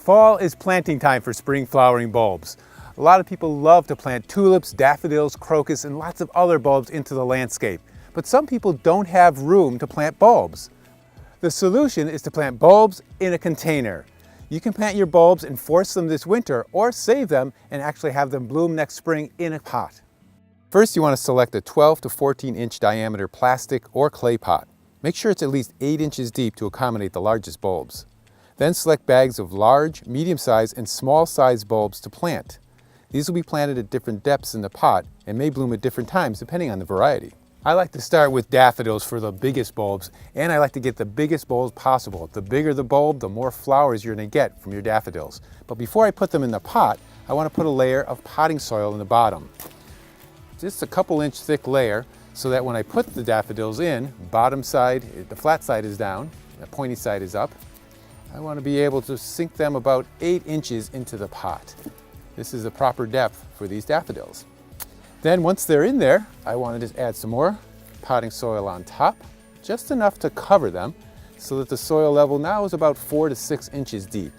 Fall is planting time for spring flowering bulbs. A lot of people love to plant tulips, daffodils, crocus, and lots of other bulbs into the landscape. But some people don't have room to plant bulbs. The solution is to plant bulbs in a container. You can plant your bulbs and force them this winter, or save them and actually have them bloom next spring in a pot. First, you want to select a 12 to 14 inch diameter plastic or clay pot. Make sure it's at least 8 inches deep to accommodate the largest bulbs. Then select bags of large, medium-sized, and small-sized bulbs to plant. These will be planted at different depths in the pot and may bloom at different times depending on the variety. I like to start with daffodils for the biggest bulbs, and I like to get the biggest bulbs possible. The bigger the bulb, the more flowers you're going to get from your daffodils. But before I put them in the pot, I want to put a layer of potting soil in the bottom. Just a couple inch thick layer, so that when I put the daffodils in, bottom side, the flat side is down, the pointy side is up. I want to be able to sink them about 8 inches into the pot. This is the proper depth for these daffodils. Then once they're in there, I want to just add some more potting soil on top, just enough to cover them, so that the soil level now is about 4 to 6 inches deep.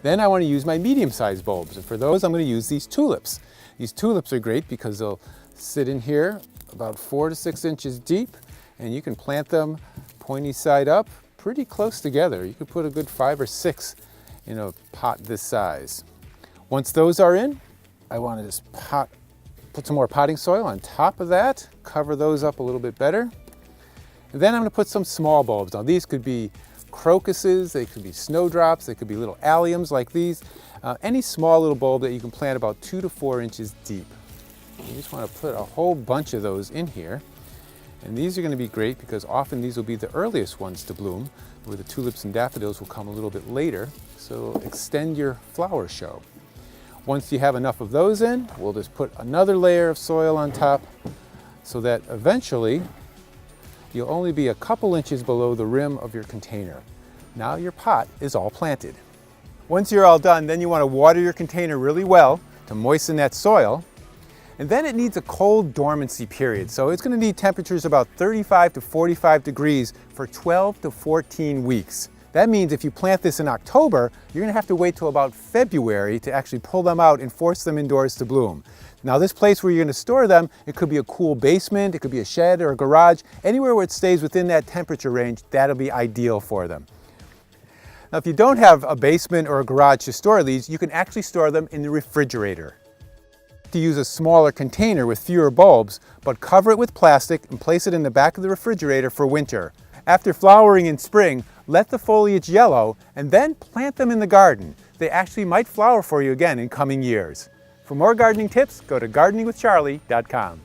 Then I want to use my medium-sized bulbs, and for those I'm going to use these tulips. These tulips are great because they'll sit in here about 4 to 6 inches deep, and you can plant them pointy side up pretty close together. You could put a good 5 or 6 in a pot this size. Once those are in, I want to just put some more potting soil on top of that, cover those up a little bit better. And then I'm going to put some small bulbs. Now these could be crocuses, they could be snowdrops, they could be little alliums like these. Any small little bulb that you can plant about 2 to 4 inches deep. You just want to put a whole bunch of those in here. And these are going to be great because often these will be the earliest ones to bloom, where the tulips and daffodils will come a little bit later, so extend your flower show. Once you have enough of those in, we'll just put another layer of soil on top so that eventually you'll only be a couple inches below the rim of your container. Now your pot is all planted. Once you're all done, then you want to water your container really well to moisten that soil. And then it needs a cold dormancy period. So it's going to need temperatures about 35 to 45 degrees for 12 to 14 weeks. That means if you plant this in October, you're going to have to wait till about February to actually pull them out and force them indoors to bloom. Now this place where you're going to store them, it could be a cool basement, it could be a shed or a garage, anywhere where it stays within that temperature range, that'll be ideal for them. Now if you don't have a basement or a garage to store these, you can actually store them in the refrigerator. To use a smaller container with fewer bulbs, but cover it with plastic and place it in the back of the refrigerator for winter. After flowering in spring, let the foliage yellow and then plant them in the garden. They actually might flower for you again in coming years. For more gardening tips, go to gardeningwithcharlie.com.